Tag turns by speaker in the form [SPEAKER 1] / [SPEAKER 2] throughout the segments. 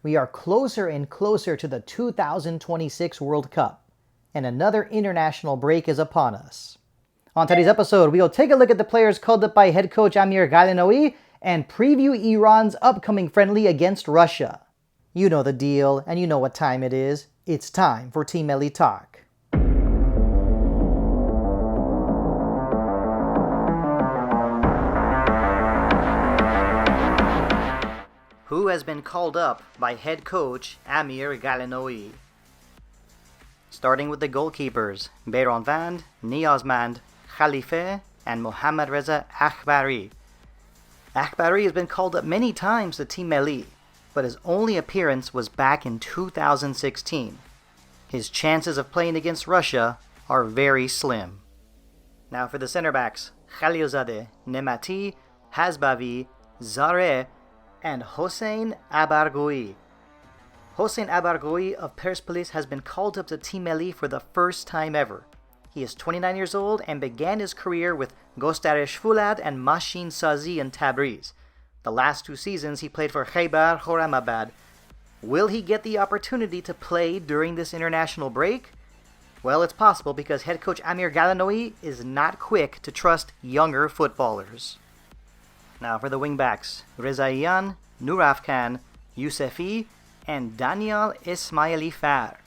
[SPEAKER 1] We are closer and closer to the 2026 World Cup, and another international break is upon us. On today's episode, we'll take a look at the players called up by head coach Amir Galenoui and preview Iran's upcoming friendly against Russia. You know the deal, and you know what time it is. It's time for Team Melli Talk. Who has been called up by head coach Amir Galenoui? Starting with the goalkeepers, Beiranvand, Niazmand, Khalife, and Mohammad Reza Akhbari. Akhbari has been called up many times to Team Melli, but his only appearance was back in 2016. His chances of playing against Russia are very slim. Now for the center backs, Khalilzadeh, Nemati, Hazbavi, Zareh, and Hossein Abargoui. Hossein Abargoui of Persepolis has been called up to Team Melli for the first time ever. He is 29 years old and began his career with Gostaresh Fulad and Mashin Sazi in Tabriz. The last 2 seasons he played for Khaybar Khorramabad. Will he get the opportunity to play during this international break? Well, it's possible because head coach Amir Galenoui is not quick to trust younger footballers. Now for the wingbacks, Rezaian, Nuraf Khan, Yousefi, and Daniel Ismailifar.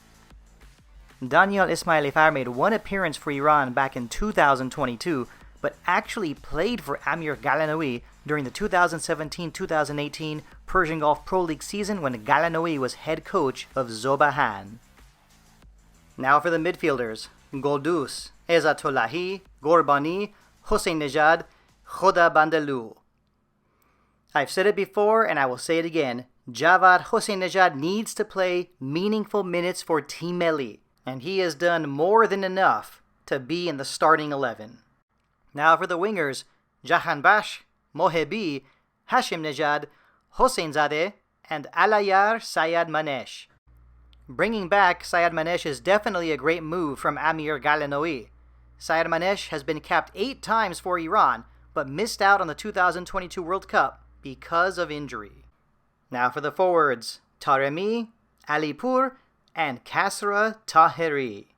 [SPEAKER 1] Daniel Ismailifar made one appearance for Iran back in 2022, but actually played for Amir Galenoui during the 2017-2018 Persian Gulf Pro League season when Galenoui was head coach of Zobahan. Now for the midfielders, Goldus, Ezatullahi, Gorbani, Hossein Nejad, Khoda Bandelou. I've said it before and I will say it again. Javad Hossein Nejad needs to play meaningful minutes for Team Melli, and he has done more than enough to be in the starting 11. Now for the wingers, Jahanbash, Mohebi, Hashim Nejad, Hossein Zadeh, and Alayar Sayad Manesh. Bringing back Sayad Manesh is definitely a great move from Amir Galenoui. Sayad Manesh has been capped 8 times for Iran, but missed out on the 2022 World Cup because of injury. Now for the forwards, Taremi, Alipur, and Kasra Taheri.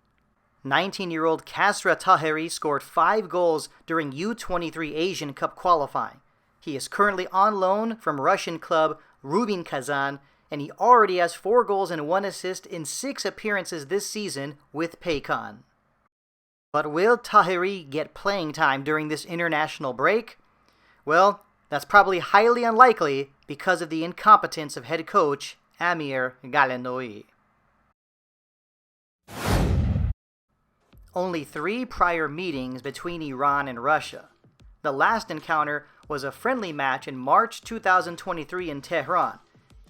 [SPEAKER 1] 19-year-old Kasra Taheri scored 5 goals during U23 Asian Cup qualifying. He is currently on loan from Russian club Rubin Kazan, and he already has 4 goals and 1 assist in 6 appearances this season with Paykan. But will Taheri get playing time during this international break? Well, that's probably highly unlikely because of the incompetence of head coach Amir Galenoui. Only 3 prior meetings between Iran and Russia. The last encounter was a friendly match in March 2023 in Tehran.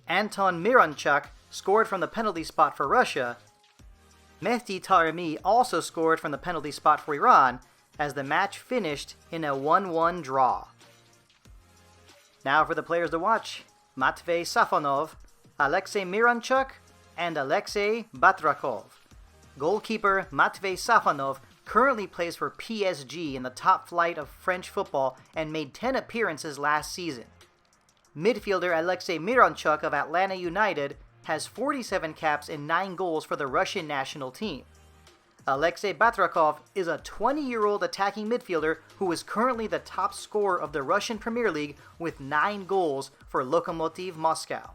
[SPEAKER 1] Anton Miranchuk scored from the penalty spot for Russia. Mehdi Taremi also scored from the penalty spot for Iran as the match finished in a 1-1 draw. Now for the players to watch, Matvey Safonov, Alexei Miranchuk, and Alexei Batrakov. Goalkeeper Matvey Safonov currently plays for PSG in the top flight of French football and made 10 appearances last season. Midfielder Alexei Miranchuk of Atlanta United has 47 caps and 9 goals for the Russian national team. Alexei Batrakov is a 20-year-old attacking midfielder who is currently the top scorer of the Russian Premier League with 9 goals for Lokomotiv Moscow.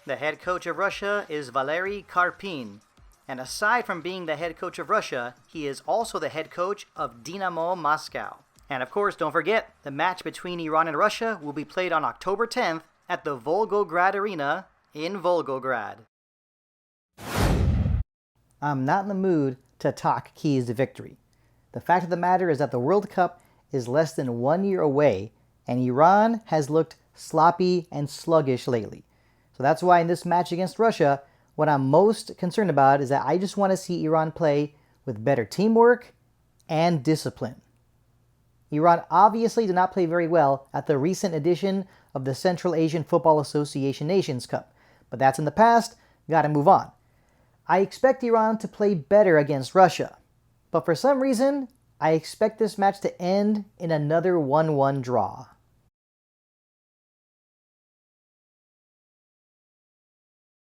[SPEAKER 1] The head coach of Russia is Valery Karpin, and aside from being the head coach of Russia, he is also the head coach of Dynamo Moscow. And of course, don't forget, the match between Iran and Russia will be played on October 10th at the Volgograd Arena in Volgograd. I'm not in the mood to talk keys to victory. The fact of the matter is that the World Cup is less than 1 year away, and Iran has looked sloppy and sluggish lately. So that's why in this match against Russia, what I'm most concerned about is that I just want to see Iran play with better teamwork and discipline. Iran obviously did not play very well at the recent edition of the Central Asian Football Association Nations Cup, but that's in the past, gotta move on. I expect Iran to play better against Russia, but for some reason, I expect this match to end in another 1-1 draw.